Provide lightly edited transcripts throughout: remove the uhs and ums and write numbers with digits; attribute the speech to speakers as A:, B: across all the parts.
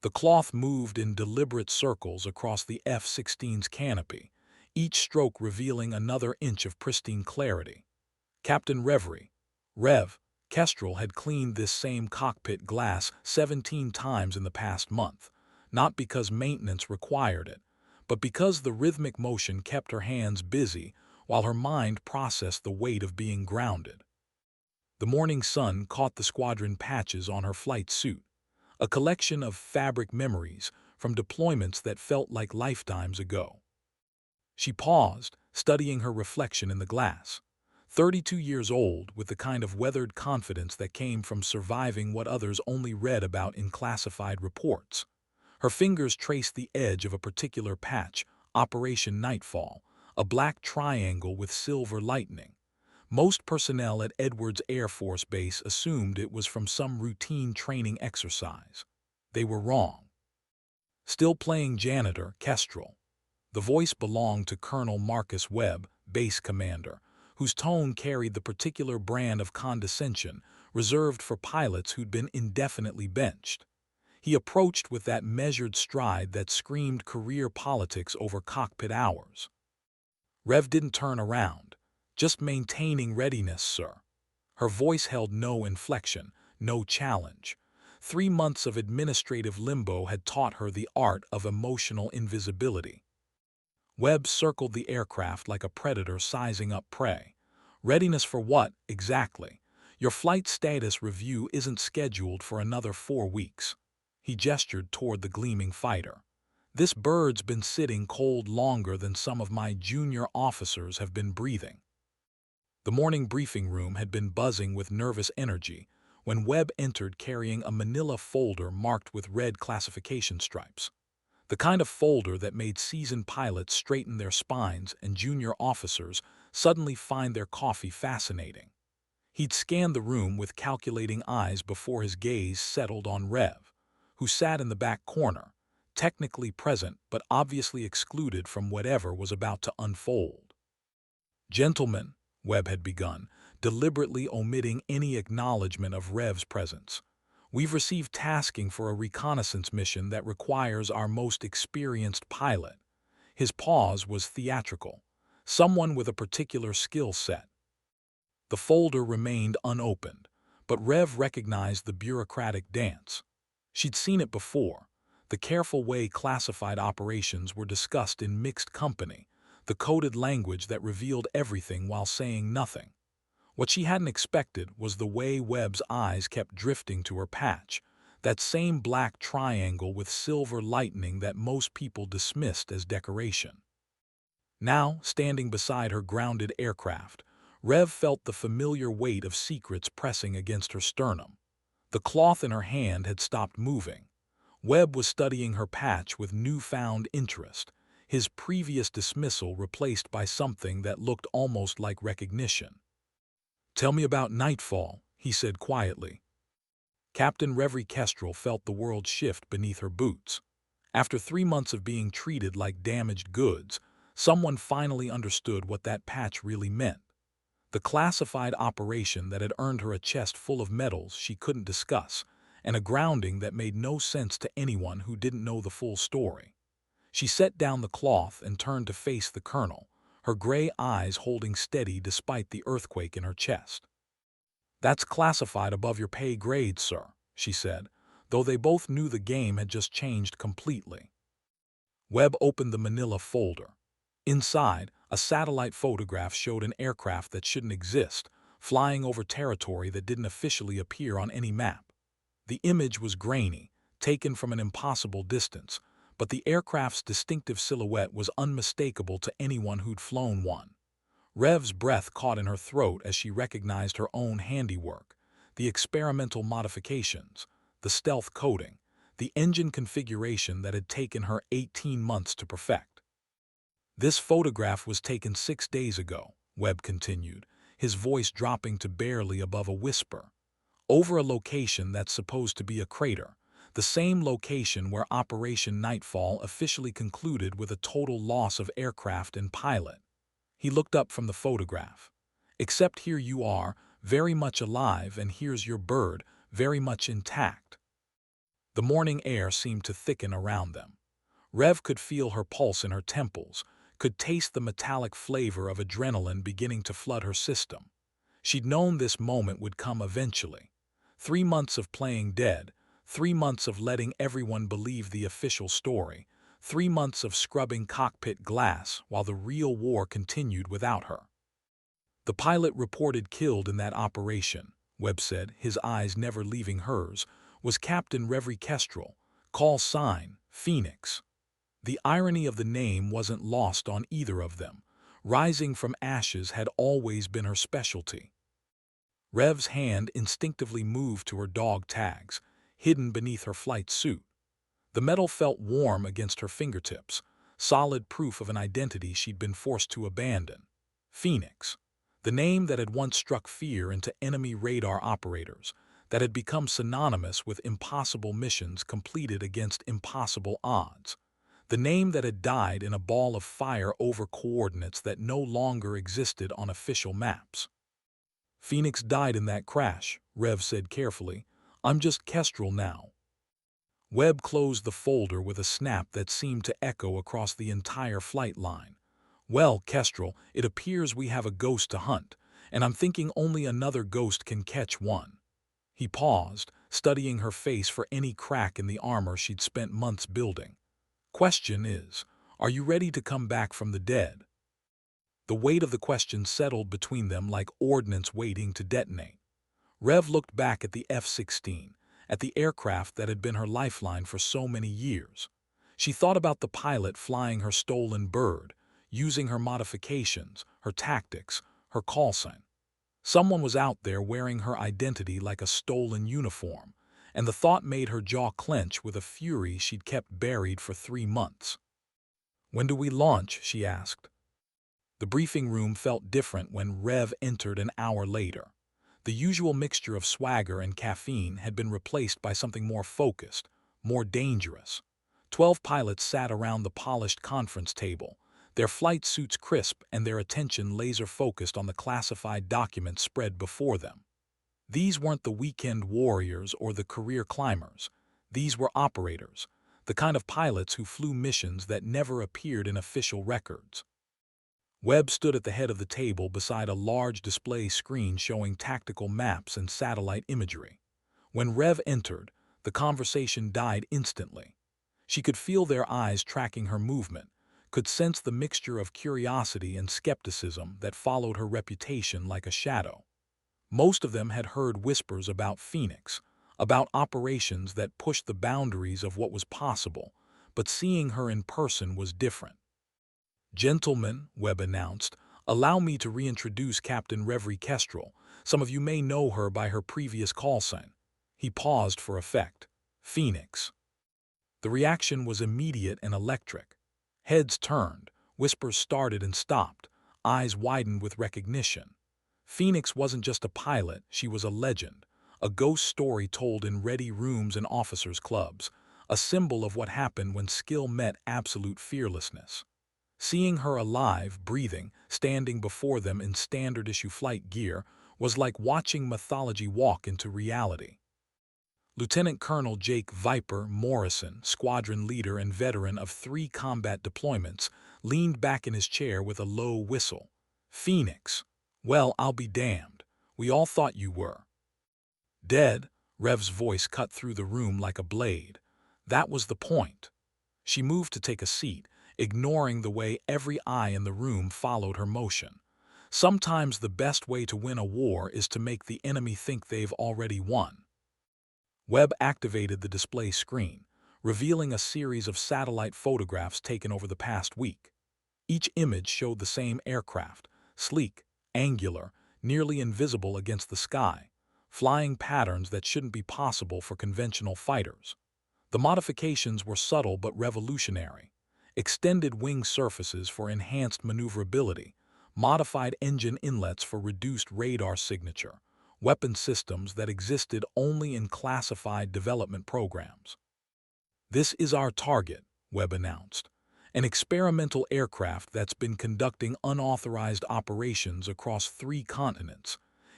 A: The cloth moved in deliberate circles across the F-16's canopy, each stroke revealing another inch of pristine clarity. Captain Rev. Kestrel had cleaned this same cockpit glass 17 times in the past month, not because maintenance required it, but because the rhythmic motion kept her hands busy while her mind processed the weight of being grounded. The morning sun caught the squadron patches on her flight suit, a collection of fabric memories from deployments that felt like lifetimes ago. She paused, studying her reflection in the glass. 32 years old, with the kind of weathered confidence that came from surviving what others only read about in classified reports. Her fingers traced the edge of a particular patch, Operation Nightfall, a black triangle with silver lightning. Most personnel at Edwards Air Force Base assumed it was from some routine training exercise. They were wrong. Still playing janitor, Kestrel. The voice belonged to Colonel Marcus Webb, base commander, whose tone carried the particular brand of condescension reserved for pilots who'd been indefinitely benched. He approached with that measured stride that screamed career politics over cockpit hours. Rev didn't turn around. Just maintaining readiness, sir. Her voice held no inflection, no challenge. 3 months of administrative limbo had taught her the art of emotional invisibility. Webb circled the aircraft like a predator sizing up prey. Readiness for what, exactly? Your flight status review isn't scheduled for another 4 weeks. He gestured toward the gleaming fighter. This bird's been sitting cold longer than some of my junior officers have been breathing. The morning briefing room had been buzzing with nervous energy when Webb entered carrying a manila folder marked with red classification stripes. The kind of folder that made seasoned pilots straighten their spines and junior officers suddenly find their coffee fascinating. He'd scanned the room with calculating eyes before his gaze settled on Rev, who sat in the back corner, technically present but obviously excluded from whatever was about to unfold. "Gentlemen," Webb had begun, deliberately omitting any acknowledgement of Rev's presence. "We've received tasking for a reconnaissance mission that requires our most experienced pilot." His pause was theatrical. Someone with a particular skill set. The folder remained unopened, but Rev recognized the bureaucratic dance. She'd seen it before, the careful way classified operations were discussed in mixed company, the coded language that revealed everything while saying nothing. What she hadn't expected was the way Webb's eyes kept drifting to her patch, that same black triangle with silver lightning that most people dismissed as decoration. Now, standing beside her grounded aircraft, Rev felt the familiar weight of secrets pressing against her sternum. The cloth in her hand had stopped moving. Webb was studying her patch with newfound interest, his previous dismissal replaced by something that looked almost like recognition. "Tell me about Nightfall," he said quietly. Captain Reverie Kestrel felt the world shift beneath her boots. After 3 months of being treated like damaged goods, someone finally understood what that patch really meant. The classified operation that had earned her a chest full of medals she couldn't discuss, and a grounding that made no sense to anyone who didn't know the full story. She set down the cloth and turned to face the colonel, her gray eyes holding steady despite the earthquake in her chest. "That's classified above your pay grade, sir," she said, though they both knew the game had just changed completely. Webb opened the manila folder. Inside, a satellite photograph showed an aircraft that shouldn't exist, flying over territory that didn't officially appear on any map. The image was grainy, taken from an impossible distance, but the aircraft's distinctive silhouette was unmistakable to anyone who'd flown one. Rev's breath caught in her throat as she recognized her own handiwork, the experimental modifications, the stealth coating, the engine configuration that had taken her 18 months to perfect. "This photograph was taken 6 days ago," Webb continued, his voice dropping to barely above a whisper, "over a location that's supposed to be a crater, the same location where Operation Nightfall officially concluded with a total loss of aircraft and pilot." He looked up from the photograph. "Except here you are, very much alive, and here's your bird, very much intact." The morning air seemed to thicken around them. Rev could feel her pulse in her temples, could taste the metallic flavor of adrenaline beginning to flood her system. She'd known this moment would come eventually. 3 months of playing dead, 3 months of letting everyone believe the official story, 3 months of scrubbing cockpit glass while the real war continued without her. The pilot reported killed in that operation, Webb said, his eyes never leaving hers, was Captain Reverie Kestrel, call sign, Phoenix. The irony of the name wasn't lost on either of them. Rising from ashes had always been her specialty. Rev's hand instinctively moved to her dog tags, hidden beneath her flight suit. The metal felt warm against her fingertips, solid proof of an identity she'd been forced to abandon. Phoenix, the name that had once struck fear into enemy radar operators, that had become synonymous with impossible missions completed against impossible odds. The name that had died in a ball of fire over coordinates that no longer existed on official maps. Phoenix died in that crash, Rev said carefully. I'm just Kestrel now. Webb closed the folder with a snap that seemed to echo across the entire flight line. Well, Kestrel, it appears we have a ghost to hunt, and I'm thinking only another ghost can catch one. He paused, studying her face for any crack in the armor she'd spent months building. Question is, are you ready to come back from the dead? The weight of the question settled between them like ordnance waiting to detonate. Rev looked back at the F-16, at the aircraft that had been her lifeline for so many years. She thought about the pilot flying her stolen bird, using her modifications, her tactics, her call sign. Someone was out there wearing her identity like a stolen uniform, and the thought made her jaw clench with a fury she'd kept buried for 3 months. When do we launch? She asked. The briefing room felt different when Rev entered an hour later. The usual mixture of swagger and caffeine had been replaced by something more focused, more dangerous. 12 pilots sat around the polished conference table, their flight suits crisp and their attention laser-focused on the classified documents spread before them. These weren't the weekend warriors or the career climbers. These were operators, the kind of pilots who flew missions that never appeared in official records. Webb stood at the head of the table beside a large display screen showing tactical maps and satellite imagery. When Rev entered, the conversation died instantly. She could feel their eyes tracking her movement, could sense the mixture of curiosity and skepticism that followed her reputation like a shadow. Most of them had heard whispers about Phoenix, about operations that pushed the boundaries of what was possible, but seeing her in person was different. Gentlemen, Webb announced, allow me to reintroduce Captain Reverie Kestrel. Some of you may know her by her previous call sign. He paused for effect. Phoenix. The reaction was immediate and electric. Heads turned, whispers started and stopped, eyes widened with recognition. Phoenix wasn't just a pilot, she was a legend, a ghost story told in ready rooms and officers' clubs, a symbol of what happened when skill met absolute fearlessness. Seeing her alive, breathing, standing before them in standard-issue flight gear was like watching mythology walk into reality. Lieutenant Colonel Jake Viper Morrison, squadron leader and veteran of 3 combat deployments, leaned back in his chair with a low whistle. Phoenix. Well, I'll be damned. We all thought you were. Dead? Rev's voice cut through the room like a blade. That was the point. She moved to take a seat, ignoring the way every eye in the room followed her motion. Sometimes the best way to win a war is to make the enemy think they've already won. Webb activated the display screen, revealing a series of satellite photographs taken over the past week. Each image showed the same aircraft, sleek, angular, nearly invisible against the sky, flying patterns that shouldn't be possible for conventional fighters. The modifications were subtle but revolutionary. Extended wing surfaces for enhanced maneuverability, modified engine inlets for reduced radar signature, weapon systems that existed only in classified development programs. This is our target, Webb announced. An experimental aircraft that's been conducting unauthorized operations across 3 continents.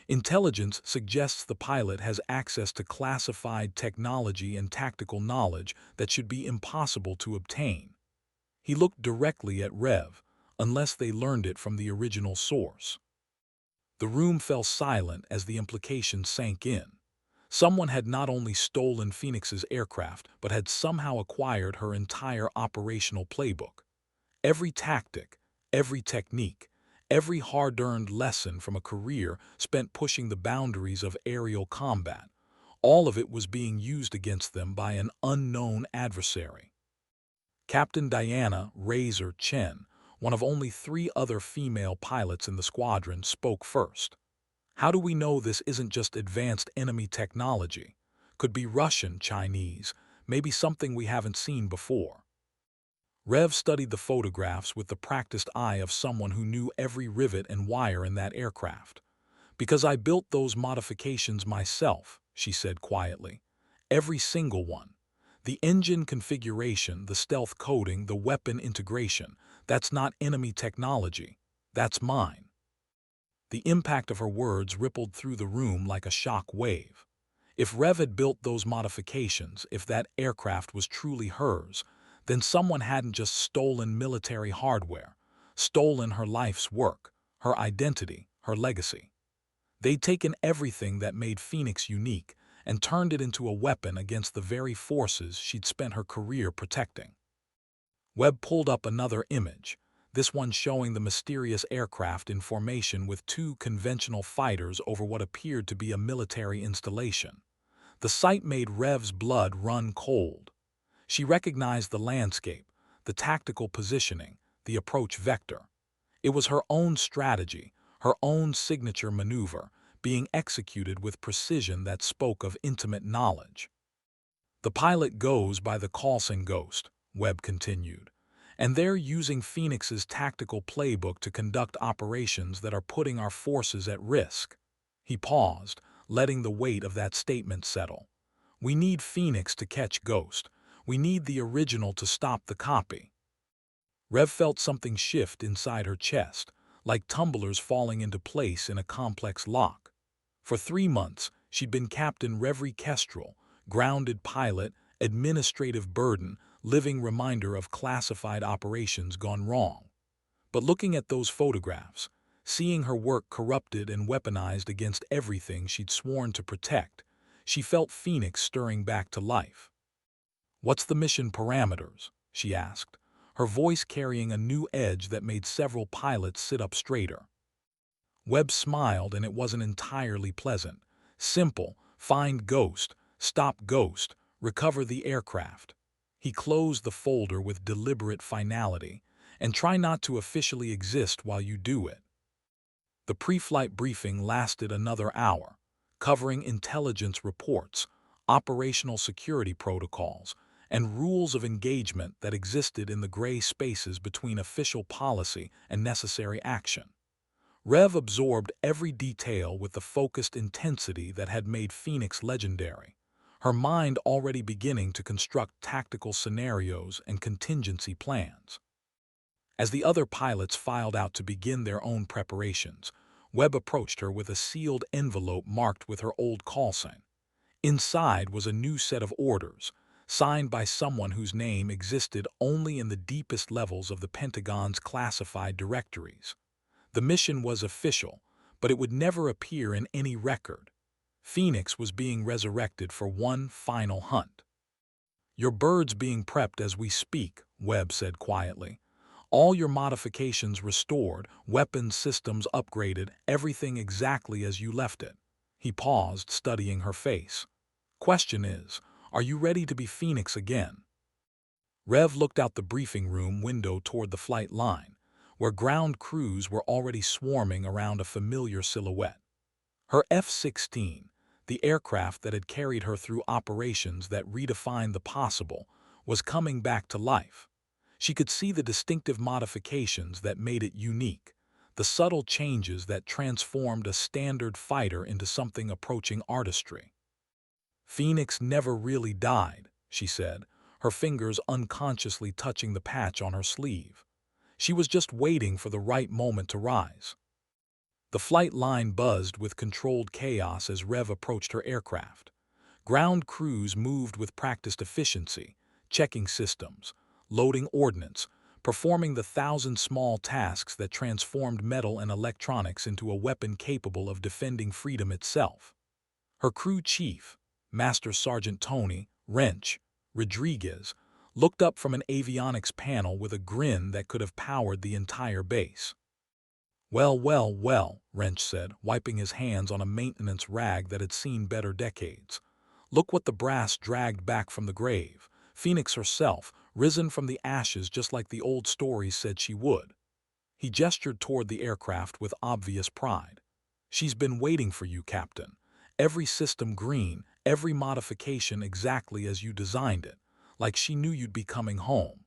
A: Intelligence suggests the pilot has access to classified technology and tactical knowledge that should be impossible to obtain. He looked directly at Rev, unless they learned it from the original source. The room fell silent as the implication sank in. Someone had not only stolen Phoenix's aircraft, but had somehow acquired her entire operational playbook. Every tactic, every technique, every hard-earned lesson from a career spent pushing the boundaries of aerial combat, all of it was being used against them by an unknown adversary. Captain Diana Razor Chen, one of only 3 other female pilots in the squadron, spoke first. How do we know this isn't just advanced enemy technology? Could be Russian, Chinese, maybe something we haven't seen before. Rev studied the photographs with the practiced eye of someone who knew every rivet and wire in that aircraft. Because I built those modifications myself, she said quietly. Every single one. The engine configuration, the stealth coding, the weapon integration, that's not enemy technology. That's mine. The impact of her words rippled through the room like a shock wave. If Rev had built those modifications, if that aircraft was truly hers, then someone hadn't just stolen military hardware, stolen her life's work, her identity, her legacy. They'd taken everything that made Phoenix unique and turned it into a weapon against the very forces she'd spent her career protecting. Webb pulled up another image, this one showing the mysterious aircraft in formation with 2 conventional fighters over what appeared to be a military installation. The sight made Rev's blood run cold. She recognized the landscape, the tactical positioning, the approach vector. It was her own strategy, her own signature maneuver, being executed with precision that spoke of intimate knowledge. The pilot goes by the Coulson Ghost, Webb continued, and they're using Phoenix's tactical playbook to conduct operations that are putting our forces at risk. He paused, letting the weight of that statement settle. We need Phoenix to catch Ghost. We need the original to stop the copy. Rev felt something shift inside her chest, like tumblers falling into place in a complex lock. For 3 months, she'd been Captain Reverie Kestrel, grounded pilot, administrative burden, living reminder of classified operations gone wrong. But looking at those photographs, seeing her work corrupted and weaponized against everything she'd sworn to protect, she felt Phoenix stirring back to life. "What's the mission parameters?" she asked, her voice carrying a new edge that made several pilots sit up straighter. Webb smiled, and it wasn't entirely pleasant. Simple: find Ghost, stop Ghost, recover the aircraft. He closed the folder with deliberate finality, and try not to officially exist while you do it. The pre-flight briefing lasted another hour, covering intelligence reports, operational security protocols, and rules of engagement that existed in the gray spaces between official policy and necessary action. Rev absorbed every detail with the focused intensity that had made Phoenix legendary, her mind already beginning to construct tactical scenarios and contingency plans. As the other pilots filed out to begin their own preparations, Webb approached her with a sealed envelope marked with her old call sign. Inside was a new set of orders, signed by someone whose name existed only in the deepest levels of the Pentagon's classified directories. The mission was official, but it would never appear in any record. Phoenix was being resurrected for one final hunt. "Your bird's being prepped as we speak," Webb said quietly. "All your modifications restored, weapons systems upgraded, everything exactly as you left it." He paused, studying her face. "Question is, are you ready to be Phoenix again?" Rev looked out the briefing room window toward the flight line, where ground crews were already swarming around a familiar silhouette. Her F-16, the aircraft that had carried her through operations that redefined the possible, was coming back to life. She could see the distinctive modifications that made it unique, the subtle changes that transformed a standard fighter into something approaching artistry. "Phoenix never really died," she said, her fingers unconsciously touching the patch on her sleeve. "She was just waiting for the right moment to rise." The flight line buzzed with controlled chaos as Rev approached her aircraft. Ground crews moved with practiced efficiency, checking systems, loading ordnance, performing the thousand small tasks that transformed metal and electronics into a weapon capable of defending freedom itself. Her crew chief, Master Sergeant Tony Wrench Rodriguez, looked up from an avionics panel with a grin that could have powered the entire base. "Well, well, well," Wrench said, wiping his hands on a maintenance rag that had seen better decades. "Look what the brass dragged back from the grave. Phoenix herself, risen from the ashes just like the old stories said she would." He gestured toward the aircraft with obvious pride. "She's been waiting for you, Captain. Every system green, every modification exactly as you designed it, like she knew you'd be coming home."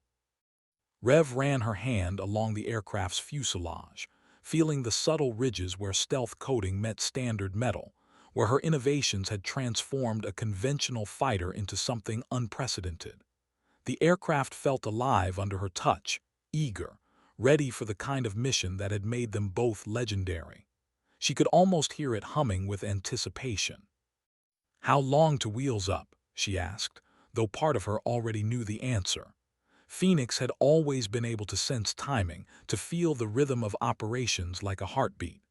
A: Rev ran her hand along the aircraft's fuselage, feeling the subtle ridges where stealth coating met standard metal, where her innovations had transformed a conventional fighter into something unprecedented. The aircraft felt alive under her touch, eager, ready for the kind of mission that had made them both legendary. She could almost hear it humming with anticipation. "How long to wheels up?" she asked, though part of her already knew the answer. Phoenix had always been able to sense timing, to feel the rhythm of operations like a heartbeat.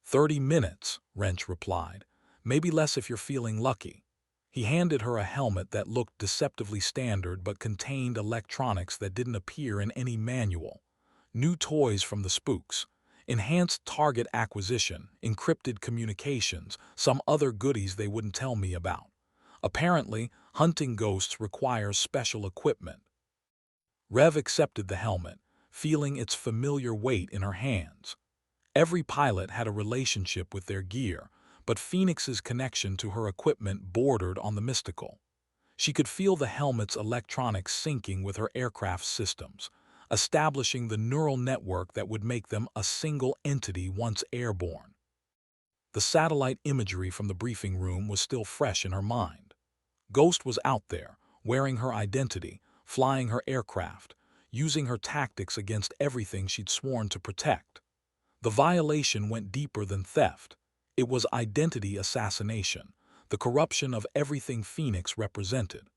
A: 30 minutes, Wrench replied. "Maybe less if you're feeling lucky." He handed her a helmet that looked deceptively standard but contained electronics that didn't appear in any manual. New toys from the spooks. Enhanced target acquisition, encrypted communications, some other goodies they wouldn't tell me about. Apparently, hunting ghosts requires special equipment. Rev accepted the helmet, feeling its familiar weight in her hands. Every pilot had a relationship with their gear, but Phoenix's connection to her equipment bordered on the mystical. She could feel the helmet's electronics syncing with her aircraft's systems, establishing the neural network that would make them a single entity once airborne. The satellite imagery from the briefing room was still fresh in her mind. Ghost was out there, wearing her identity, flying her aircraft, using her tactics against everything she'd sworn to protect. The violation went deeper than theft. It was identity assassination, the corruption of everything Phoenix represented.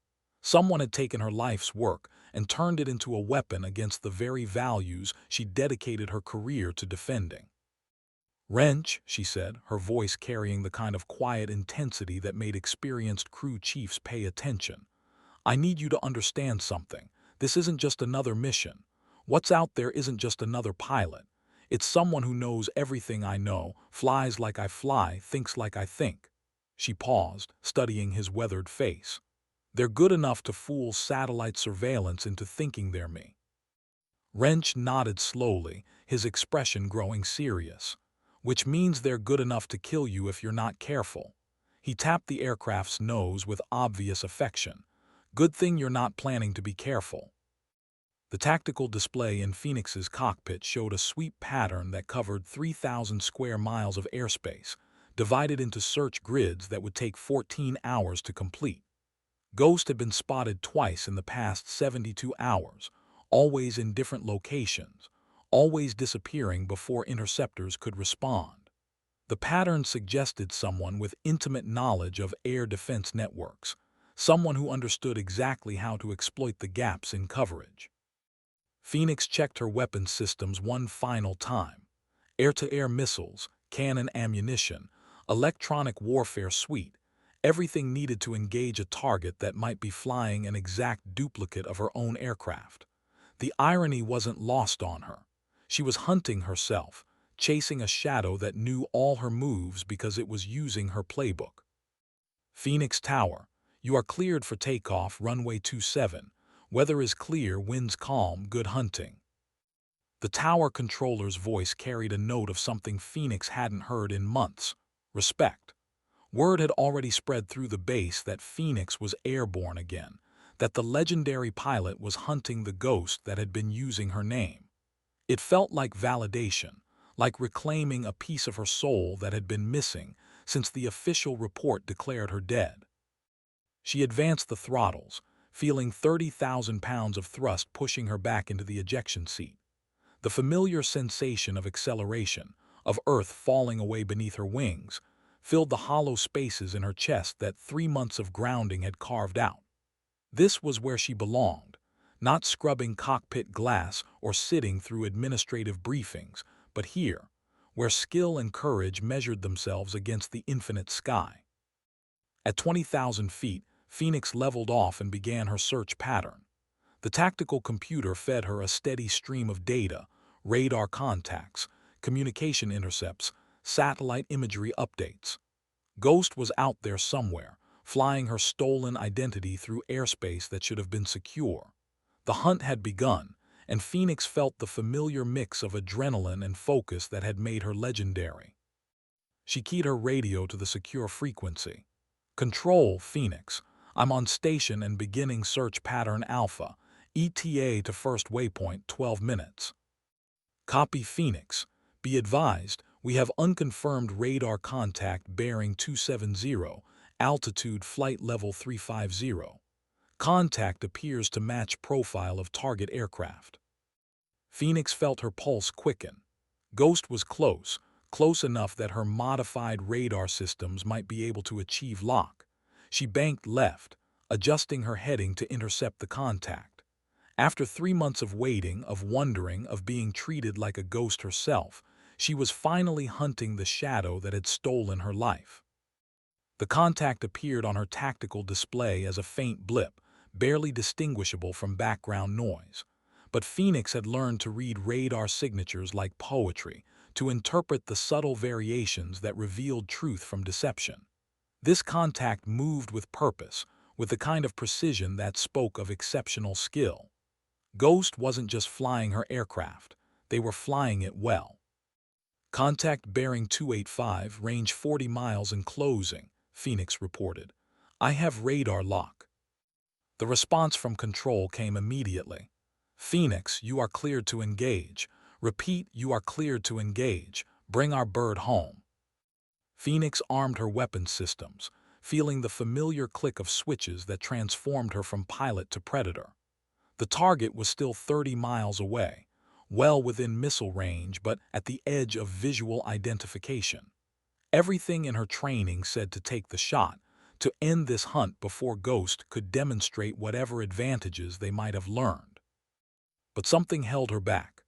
A: Someone had taken her life's work and turned it into a weapon against the very values she dedicated her career to defending. "Wrench," she said, her voice carrying the kind of quiet intensity that made experienced crew chiefs pay attention. "I need you to understand something. This isn't just another mission. What's out there isn't just another pilot. It's someone who knows everything I know, flies like I fly, thinks like I think." She paused, studying his weathered face. "They're good enough to fool satellite surveillance into thinking they're me." Wrench nodded slowly, his expression growing serious. "Which means they're good enough to kill you if you're not careful." He tapped the aircraft's nose with obvious affection. "Good thing you're not planning to be careful." The tactical display in Phoenix's cockpit showed a sweep pattern that covered 3,000 square miles of airspace, divided into search grids that would take 14 hours to complete. Ghost had been spotted twice in the past 72 hours, always in different locations, always disappearing before interceptors could respond. The pattern suggested someone with intimate knowledge of air defense networks, someone who understood exactly how to exploit the gaps in coverage. Phoenix checked her weapons systems one final time. Air-to-air missiles, cannon ammunition, electronic warfare suite, everything needed to engage a target that might be flying an exact duplicate of her own aircraft. The irony wasn't lost on her. She was hunting herself, chasing a shadow that knew all her moves because it was using her playbook. "Phoenix Tower, you are cleared for takeoff, runway 27. Weather is clear, winds calm, good hunting." The tower controller's voice carried a note of something Phoenix hadn't heard in months: respect. Word had already spread through the base that Phoenix was airborne again, that the legendary pilot was hunting the ghost that had been using her name. It felt like validation, like reclaiming a piece of her soul that had been missing since the official report declared her dead. She advanced the throttles, feeling 30,000 pounds of thrust pushing her back into the ejection seat. The familiar sensation of acceleration, of earth falling away beneath her wings, filled the hollow spaces in her chest that 3 months of grounding had carved out. This was where she belonged, not scrubbing cockpit glass or sitting through administrative briefings, but here, where skill and courage measured themselves against the infinite sky. At 20,000 feet, Phoenix leveled off and began her search pattern. The tactical computer fed her a steady stream of data: radar contacts, communication intercepts, satellite imagery updates. Ghost was out there somewhere, flying her stolen identity through airspace that should have been secure. The hunt had begun, and Phoenix felt the familiar mix of adrenaline and focus that had made her legendary. She keyed her radio to the secure frequency. "Control, Phoenix. I'm on station and beginning search pattern Alpha. ETA to first waypoint 12 minutes. Copy, Phoenix. Be advised, we have unconfirmed radar contact bearing 270, altitude flight level 350. Contact appears to match profile of target aircraft." Phoenix felt her pulse quicken. Ghost was close, close enough that her modified radar systems might be able to achieve lock. She banked left, adjusting her heading to intercept the contact. After 3 months of waiting, of wondering, of being treated like a ghost herself, she was finally hunting the shadow that had stolen her life. The contact appeared on her tactical display as a faint blip, barely distinguishable from background noise. But Phoenix had learned to read radar signatures like poetry, to interpret the subtle variations that revealed truth from deception. This contact moved with purpose, with the kind of precision that spoke of exceptional skill. Ghost wasn't just flying her aircraft, they were flying it well. "Contact bearing 285, range 40 miles and closing," Phoenix reported. "I have radar lock." The response from control came immediately. "Phoenix, you are cleared to engage. Repeat, you are cleared to engage. Bring our bird home." Phoenix armed her weapons systems, feeling the familiar click of switches that transformed her from pilot to predator. The target was still 30 miles away, well within missile range but at the edge of visual identification. Everything in her training said to take the shot, to end this hunt before Ghost could demonstrate whatever advantages they might have learned. But something held her back.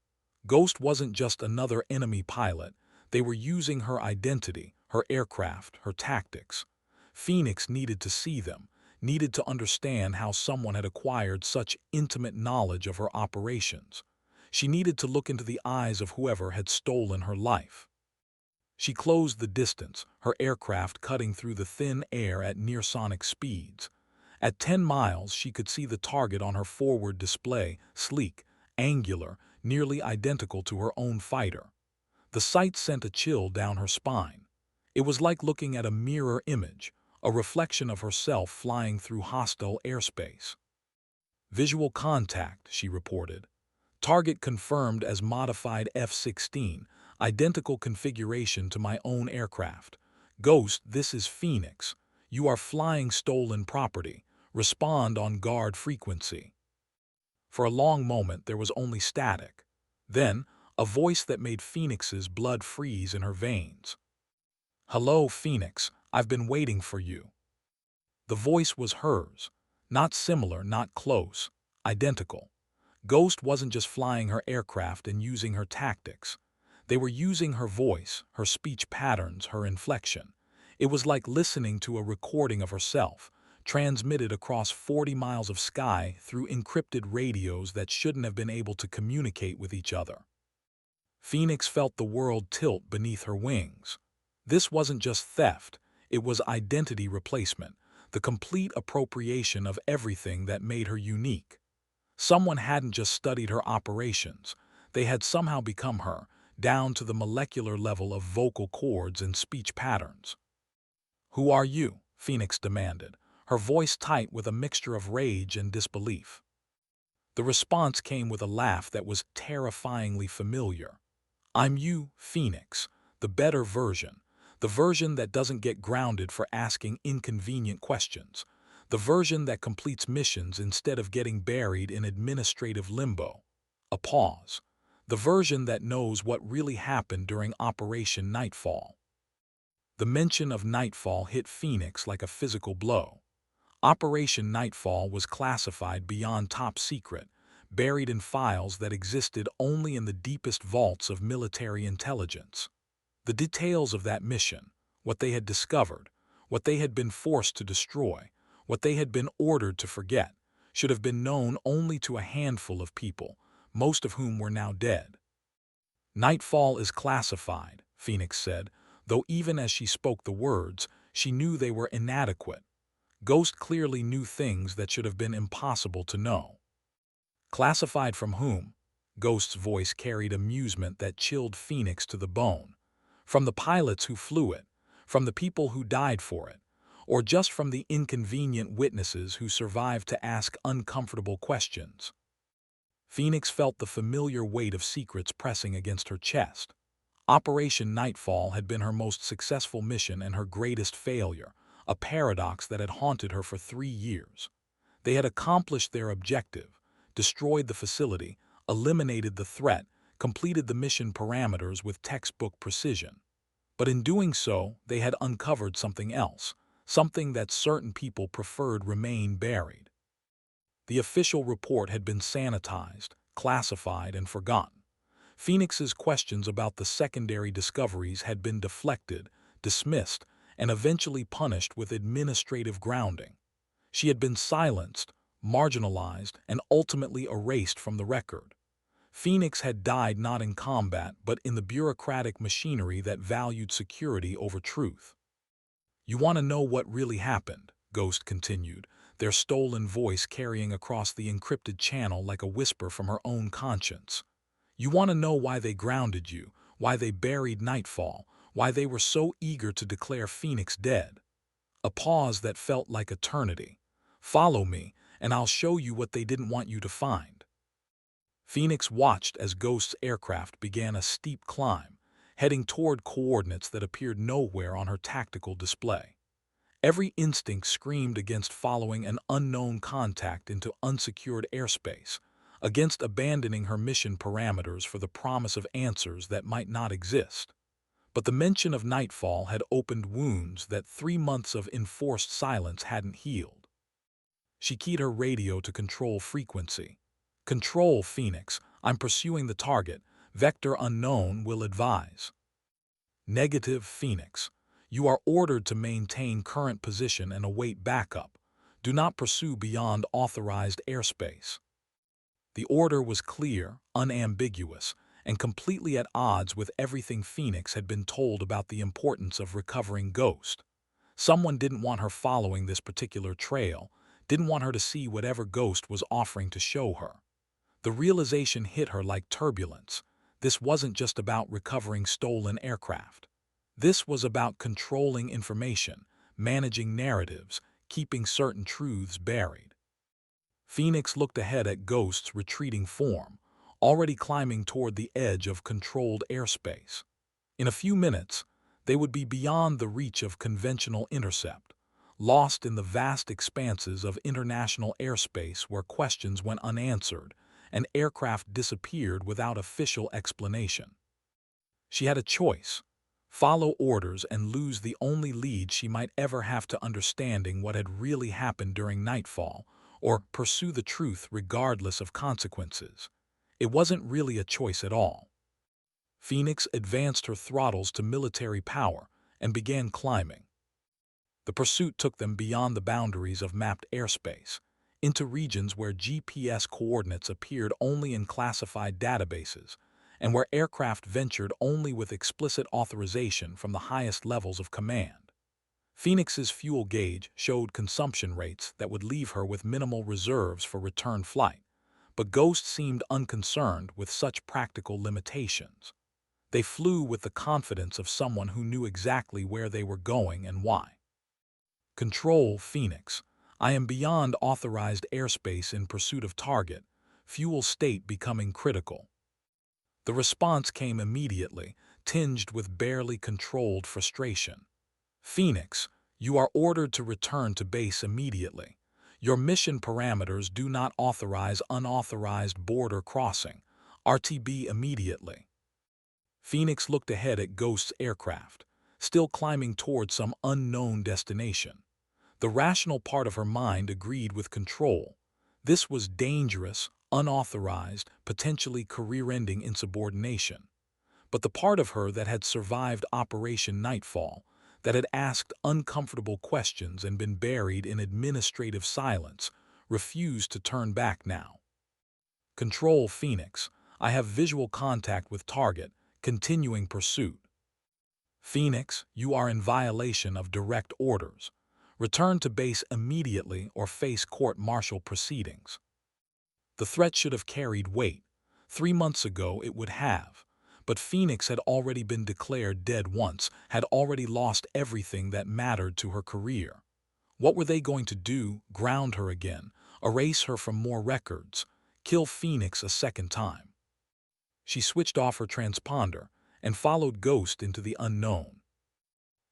A: Ghost wasn't just another enemy pilot. They were using her identity, her aircraft, her tactics. Phoenix needed to see them, needed to understand how someone had acquired such intimate knowledge of her operations. She needed to look into the eyes of whoever had stolen her life. She closed the distance, her aircraft cutting through the thin air at near-sonic speeds. At 10 miles, she could see the target on her forward display, sleek, angular, nearly identical to her own fighter. The sight sent a chill down her spine. It was like looking at a mirror image, a reflection of herself flying through hostile airspace. "Visual contact," she reported. "Target confirmed as modified F-16, identical configuration to my own aircraft. Ghost, this is Phoenix. You are flying stolen property. Respond on guard frequency." For a long moment there was only static. Then, a voice that made Phoenix's blood freeze in her veins. "Hello, Phoenix. I've been waiting for you." The voice was hers. Not similar, not close. Identical. Ghost wasn't just flying her aircraft and using her tactics. They were using her voice, her speech patterns, her inflection. It was like listening to a recording of herself, transmitted across 40 miles of sky through encrypted radios that shouldn't have been able to communicate with each other. Phoenix felt the world tilt beneath her wings. This wasn't just theft, it was identity replacement, the complete appropriation of everything that made her unique. Someone hadn't just studied her operations, they had somehow become her, down to the molecular level of vocal cords and speech patterns. "Who are you?" Phoenix demanded, her voice tight with a mixture of rage and disbelief. The response came with a laugh that was terrifyingly familiar. "I'm you, Phoenix, the better version, the version that doesn't get grounded for asking inconvenient questions, the version that completes missions instead of getting buried in administrative limbo." A pause. the version that knows what really happened during Operation Nightfall. The mention of Nightfall hit Phoenix like a physical blow. Operation Nightfall was classified beyond top secret, buried in files that existed only in the deepest vaults of military intelligence. The details of that mission, what they had discovered, what they had been forced to destroy, what they had been ordered to forget, should have been known only to a handful of people, most of whom were now dead. Nightfall is classified, Phoenix said, though even as she spoke the words, she knew they were inadequate. Ghost clearly knew things that should have been impossible to know. Classified from whom? Ghost's voice carried amusement that chilled Phoenix to the bone. From the pilots who flew it, from the people who died for it, or just from the inconvenient witnesses who survived to ask uncomfortable questions. Phoenix felt the familiar weight of secrets pressing against her chest. Operation Nightfall had been her most successful mission and her greatest failure, a paradox that had haunted her for 3 years. They had accomplished their objective, destroyed the facility, eliminated the threat, completed the mission parameters with textbook precision. But in doing so, they had uncovered something else, something that certain people preferred remain buried. The official report had been sanitized, classified, and forgotten. Phoenix's questions about the secondary discoveries had been deflected, dismissed, and eventually punished with administrative grounding. She had been silenced, marginalized, and ultimately erased from the record. Phoenix had died not in combat but in the bureaucratic machinery that valued security over truth. "You want to know what really happened," Ghost continued, their stolen voice carrying across the encrypted channel like a whisper from her own conscience. "You want to know why they grounded you, why they buried Nightfall, why they were so eager to declare Phoenix dead?" A pause that felt like eternity. "Follow me, and I'll show you what they didn't want you to find." Phoenix watched as Ghost's aircraft began a steep climb, heading toward coordinates that appeared nowhere on her tactical display. Every instinct screamed against following an unknown contact into unsecured airspace, against abandoning her mission parameters for the promise of answers that might not exist. But the mention of Nightfall had opened wounds that 3 months of enforced silence hadn't healed. She keyed her radio to control frequency. "Control, Phoenix. I'm pursuing the target. Vector unknown will advise." "Negative, Phoenix. You are ordered to maintain current position and await backup. Do not pursue beyond authorized airspace." The order was clear, unambiguous, and completely at odds with everything Phoenix had been told about the importance of recovering Ghost. Someone didn't want her following this particular trail, didn't want her to see whatever Ghost was offering to show her. The realization hit her like turbulence. This wasn't just about recovering stolen aircraft. This was about controlling information, managing narratives, keeping certain truths buried. Phoenix looked ahead at Ghost's retreating form, already climbing toward the edge of controlled airspace. In a few minutes, they would be beyond the reach of conventional intercept, lost in the vast expanses of international airspace where questions went unanswered and aircraft disappeared without official explanation. She had a choice: follow orders and lose the only lead she might ever have to understanding what had really happened during Nightfall, or pursue the truth regardless of consequences. It wasn't really a choice at all. Phoenix advanced her throttles to military power and began climbing. The pursuit took them beyond the boundaries of mapped airspace, into regions where GPS coordinates appeared only in classified databases, and where aircraft ventured only with explicit authorization from the highest levels of command. Phoenix's fuel gauge showed consumption rates that would leave her with minimal reserves for return flight, but Ghost seemed unconcerned with such practical limitations. They flew with the confidence of someone who knew exactly where they were going and why. "Control, Phoenix. I am beyond authorized airspace in pursuit of target, fuel state becoming critical." The response came immediately, tinged with barely controlled frustration. "Phoenix, you are ordered to return to base immediately. Your mission parameters do not authorize unauthorized border crossing. RTB immediately. Phoenix looked ahead at Ghost's aircraft, still climbing toward some unknown destination. The rational part of her mind agreed with Control. This was dangerous, unauthorized, potentially career-ending insubordination. But the part of her that had survived Operation Nightfall, that had asked uncomfortable questions and been buried in administrative silence, refused to turn back now. Control, Phoenix. I have visual contact with target, continuing pursuit. Phoenix, you are in violation of direct orders. Return to base immediately or face court-martial proceedings. The threat should have carried weight. 3 months ago it would have. But Phoenix had already been declared dead once, had already lost everything that mattered to her career. What were they going to do? Ground her again, erase her from more records, kill Phoenix a second time? She switched off her transponder and followed Ghost into the unknown.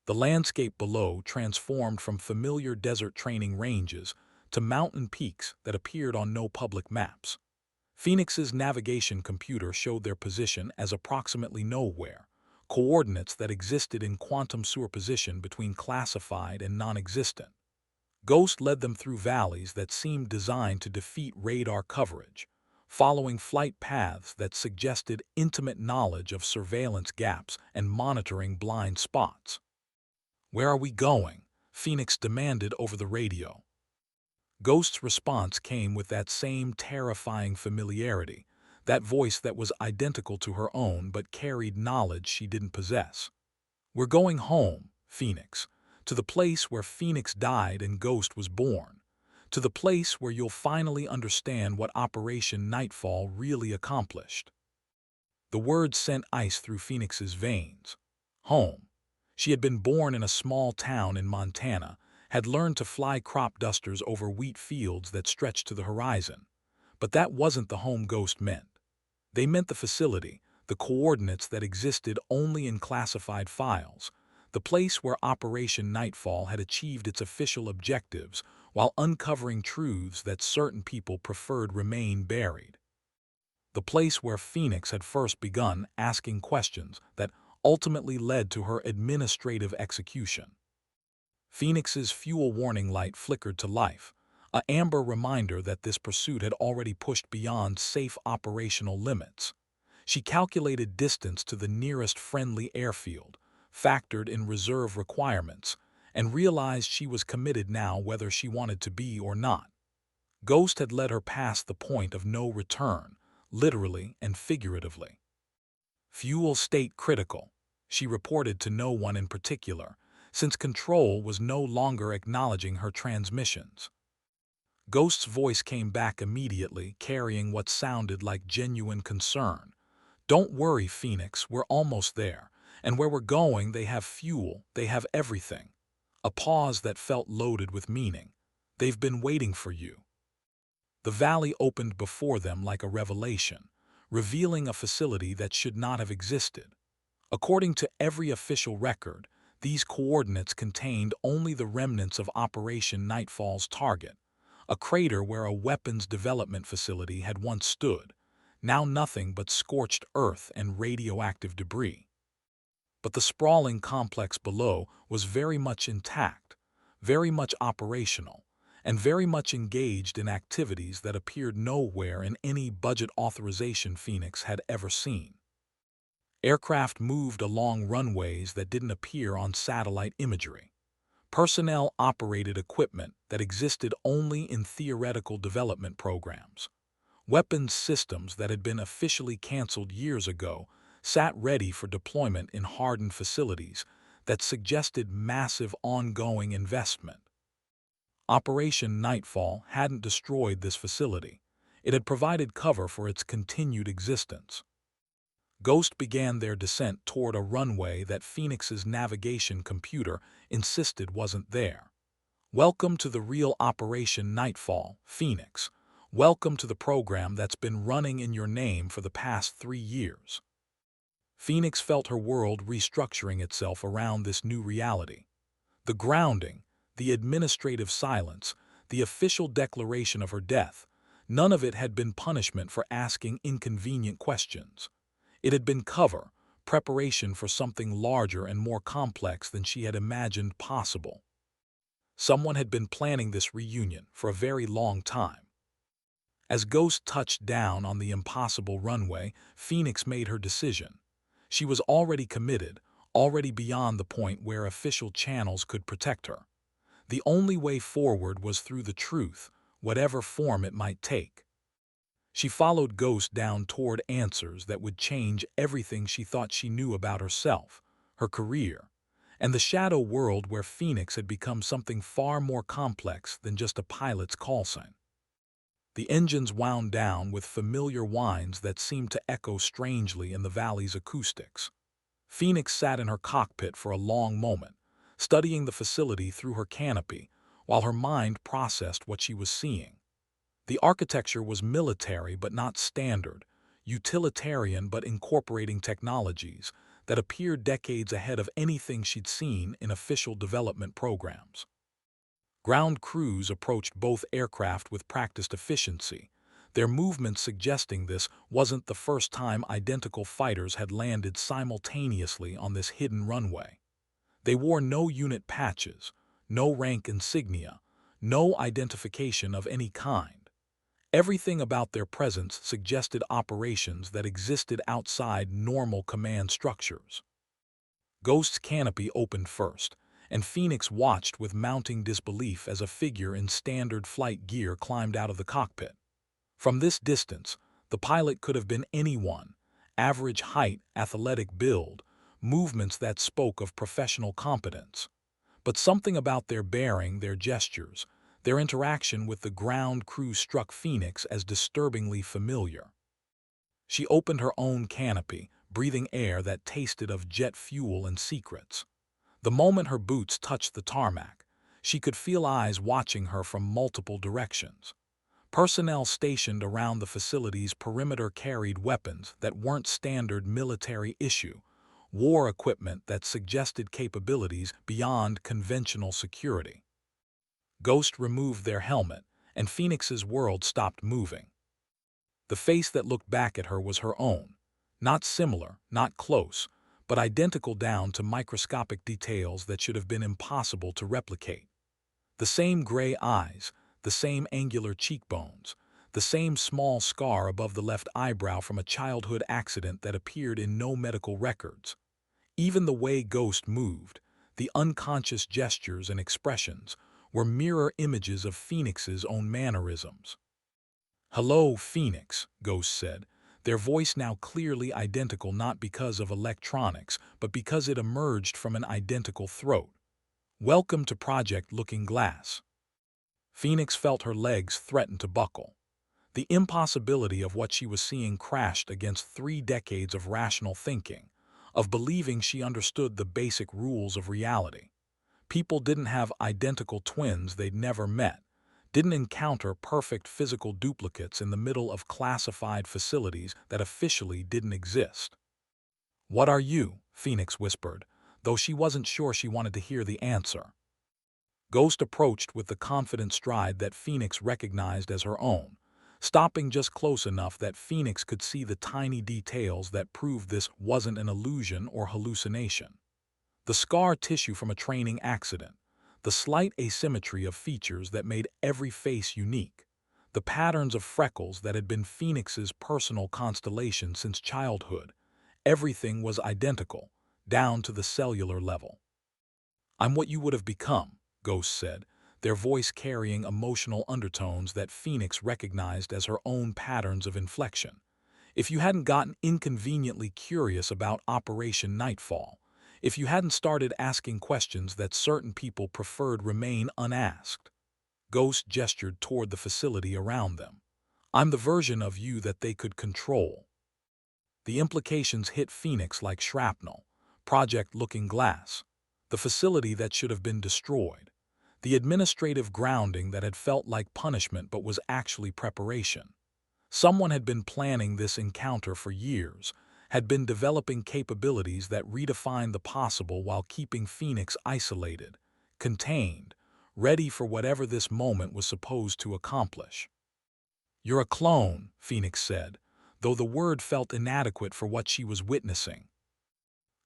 A: The landscape below transformed from familiar desert training ranges to mountain peaks that appeared on no public maps. Phoenix's navigation computer showed their position as approximately nowhere, coordinates that existed in quantum superposition between classified and non-existent. Ghost led them through valleys that seemed designed to defeat radar coverage, following flight paths that suggested intimate knowledge of surveillance gaps and monitoring blind spots. "Where are we going?" Phoenix demanded over the radio. Ghost's response came with that same terrifying familiarity, that voice that was identical to her own but carried knowledge she didn't possess. "We're going home, Phoenix, to the place where Phoenix died and Ghost was born, to the place where you'll finally understand what Operation Nightfall really accomplished." The words sent ice through Phoenix's veins. Home. She had been born in a small town in Montana, had learned to fly crop dusters over wheat fields that stretched to the horizon. But that wasn't the home Ghost meant. They meant the facility, the coordinates that existed only in classified files, the place where Operation Nightfall had achieved its official objectives while uncovering truths that certain people preferred remain buried. The place where Phoenix had first begun asking questions that ultimately led to her administrative execution. Phoenix's fuel warning light flickered to life, an amber reminder that this pursuit had already pushed beyond safe operational limits. She calculated distance to the nearest friendly airfield, factored in reserve requirements, and realized she was committed now whether she wanted to be or not. Ghost had led her past the point of no return, literally and figuratively. "Fuel state critical," she reported to no one in particular, since Control was no longer acknowledging her transmissions. Ghost's voice came back immediately, carrying what sounded like genuine concern. "Don't worry, Phoenix, we're almost there, and where we're going they have fuel, they have everything." A pause that felt loaded with meaning. "They've been waiting for you." The valley opened before them like a revelation, revealing a facility that should not have existed. According to every official record, these coordinates contained only the remnants of Operation Nightfall's target, a crater where a weapons development facility had once stood, now nothing but scorched earth and radioactive debris. But the sprawling complex below was very much intact, very much operational, and very much engaged in activities that appeared nowhere in any budget authorization Phoenix had ever seen. Aircraft moved along runways that didn't appear on satellite imagery. Personnel operated equipment that existed only in theoretical development programs. Weapons systems that had been officially canceled years ago sat ready for deployment in hardened facilities that suggested massive ongoing investment. Operation Nightfall hadn't destroyed this facility. It had provided cover for its continued existence. Ghost began their descent toward a runway that Phoenix's navigation computer insisted wasn't there. "Welcome to the real Operation Nightfall, Phoenix. Welcome to the program that's been running in your name for the past 3 years." Phoenix felt her world restructuring itself around this new reality. The grounding, the administrative silence, the official declaration of her death, None of it had been punishment for asking inconvenient questions. It had been cover, preparation for something larger and more complex than she had imagined possible. Someone had been planning this reunion for a very long time. As Ghost touched down on the impossible runway, Phoenix made her decision. She was already committed, already beyond the point where official channels could protect her. The only way forward was through the truth, whatever form it might take. She followed Ghost down toward answers that would change everything she thought she knew about herself, her career, and the shadow world where Phoenix had become something far more complex than just a pilot's call sign. The engines wound down with familiar whines that seemed to echo strangely in the valley's acoustics. Phoenix sat in her cockpit for a long moment, studying the facility through her canopy, while her mind processed what she was seeing. The architecture was military but not standard, utilitarian but incorporating technologies that appeared decades ahead of anything she'd seen in official development programs. Ground crews approached both aircraft with practiced efficiency, their movements suggesting this wasn't the first time identical fighters had landed simultaneously on this hidden runway. They wore no unit patches, no rank insignia, no identification of any kind. Everything about their presence suggested operations that existed outside normal command structures. Ghost's canopy opened first, and Phoenix watched with mounting disbelief as a figure in standard flight gear climbed out of the cockpit. From this distance, the pilot could have been anyone: average height, athletic build, movements that spoke of professional competence. But something about their bearing, their gestures, their interaction with the ground crew struck Phoenix as disturbingly familiar. She opened her own canopy, breathing air that tasted of jet fuel and secrets. The moment her boots touched the tarmac, she could feel eyes watching her from multiple directions. Personnel stationed around the facility's perimeter carried weapons that weren't standard military issue, war equipment that suggested capabilities beyond conventional security. Ghost removed their helmet, and Phoenix's world stopped moving. The face that looked back at her was her own, not similar, not close, but identical down to microscopic details that should have been impossible to replicate. The same gray eyes, the same angular cheekbones, the same small scar above the left eyebrow from a childhood accident that appeared in no medical records. Even the way Ghost moved, the unconscious gestures and expressions, were mirror images of Phoenix's own mannerisms. "Hello, Phoenix," Ghost said, their voice now clearly identical not because of electronics, but because it emerged from an identical throat. "Welcome to Project Looking Glass." Phoenix felt her legs threaten to buckle. The impossibility of what she was seeing crashed against 3 decades of rational thinking, of believing she understood the basic rules of reality. People didn't have identical twins they'd never met, didn't encounter perfect physical duplicates in the middle of classified facilities that officially didn't exist. "What are you?" Phoenix whispered, though she wasn't sure she wanted to hear the answer. Ghost approached with the confident stride that Phoenix recognized as her own, stopping just close enough that Phoenix could see the tiny details that proved this wasn't an illusion or hallucination. The scar tissue from a training accident, the slight asymmetry of features that made every face unique, the patterns of freckles that had been Phoenix's personal constellation since childhood, everything was identical, down to the cellular level. "I'm what you would have become," Ghost said, their voice carrying emotional undertones that Phoenix recognized as her own patterns of inflection. "If you hadn't gotten inconveniently curious about Operation Nightfall, if you hadn't started asking questions that certain people preferred remain unasked." Ghost gestured toward the facility around them. "I'm the version of you that they could control." The implications hit Phoenix like shrapnel. Project Looking Glass, the facility that should have been destroyed, the administrative grounding that had felt like punishment but was actually preparation. Someone had been planning this encounter for years, had been developing capabilities that redefined the possible while keeping Phoenix isolated, contained, ready for whatever this moment was supposed to accomplish. "You're a clone," Phoenix said, though the word felt inadequate for what she was witnessing.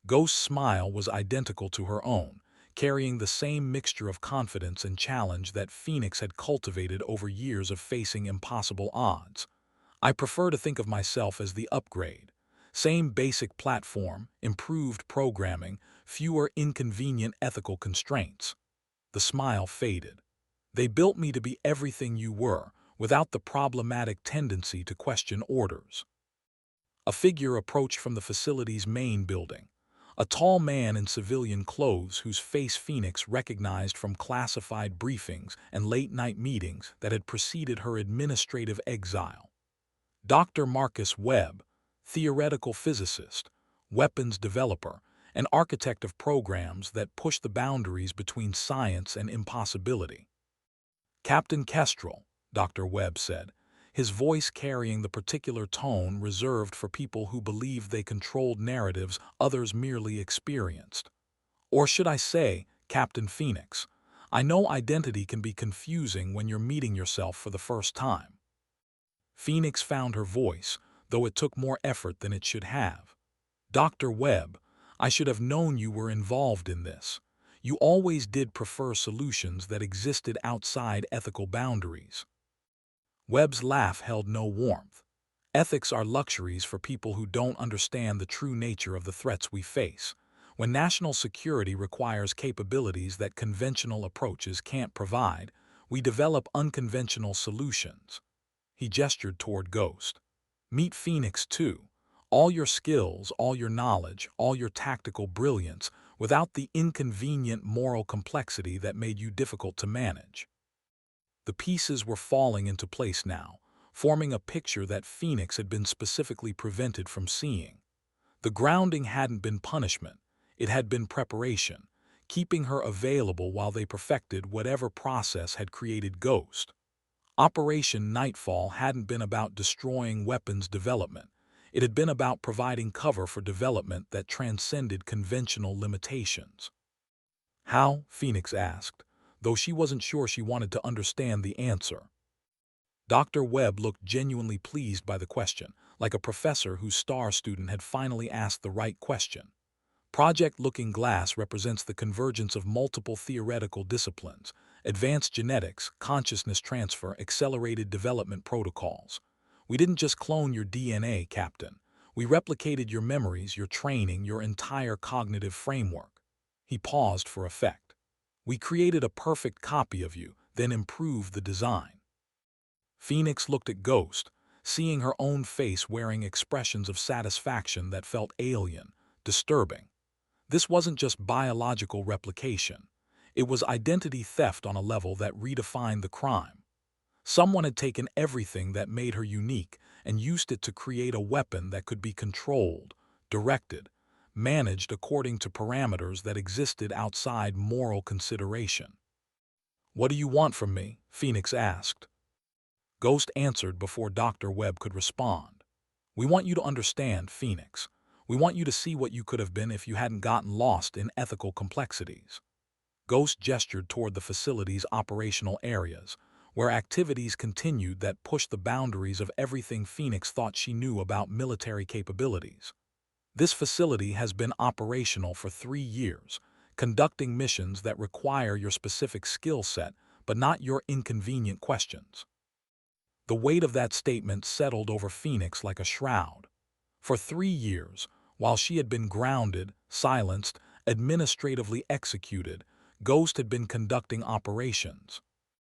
A: Ghost's smile was identical to her own, carrying the same mixture of confidence and challenge that Phoenix had cultivated over years of facing impossible odds. "I prefer to think of myself as the upgrade. Same basic platform, improved programming, fewer inconvenient ethical constraints." The smile faded. "They built me to be everything you were, without the problematic tendency to question orders." A figure approached from the facility's main building. A tall man in civilian clothes whose face Phoenix recognized from classified briefings and late-night meetings that had preceded her administrative exile. Dr. Marcus Webb, theoretical physicist, weapons developer, and architect of programs that push the boundaries between science and impossibility. "Captain Kestrel," Dr. Webb said, his voice carrying the particular tone reserved for people who believed they controlled narratives others merely experienced. "Or should I say, Captain Phoenix? I know identity can be confusing when you're meeting yourself for the first time." Phoenix found her voice, though it took more effort than it should have. "Dr. Webb, I should have known you were involved in this. You always did prefer solutions that existed outside ethical boundaries." Webb's laugh held no warmth. "Ethics are luxuries for people who don't understand the true nature of the threats we face. When national security requires capabilities that conventional approaches can't provide, we develop unconventional solutions." He gestured toward Ghost. "Meet Phoenix, too. All your skills, all your knowledge, all your tactical brilliance, without the inconvenient moral complexity that made you difficult to manage." The pieces were falling into place now, forming a picture that Phoenix had been specifically prevented from seeing. The grounding hadn't been punishment, it had been preparation, keeping her available while they perfected whatever process had created Ghost. Operation Nightfall hadn't been about destroying weapons development. It had been about providing cover for development that transcended conventional limitations. "How?" Phoenix asked, though she wasn't sure she wanted to understand the answer. Dr. Webb looked genuinely pleased by the question, like a professor whose star student had finally asked the right question. "Project Looking Glass represents the convergence of multiple theoretical disciplines: advanced genetics, consciousness transfer, accelerated development protocols. We didn't just clone your DNA, Captain. We replicated your memories, your training, your entire cognitive framework." He paused for effect. "We created a perfect copy of you, then improved the design." Phoenix looked at Ghost, seeing her own face wearing expressions of satisfaction that felt alien, disturbing. This wasn't just biological replication. It was identity theft on a level that redefined the crime. Someone had taken everything that made her unique and used it to create a weapon that could be controlled, directed, managed according to parameters that existed outside moral consideration. "What do you want from me?" Phoenix asked. Ghost answered before Dr. Webb could respond. "We want you to understand, Phoenix. We want you to see what you could have been if you hadn't gotten lost in ethical complexities." Ghost gestured toward the facility's operational areas, where activities continued that pushed the boundaries of everything Phoenix thought she knew about military capabilities. "This facility has been operational for 3 years, conducting missions that require your specific skill set, but not your inconvenient questions." The weight of that statement settled over Phoenix like a shroud. For 3 years, while she had been grounded, silenced, administratively executed, Ghost had been conducting operations.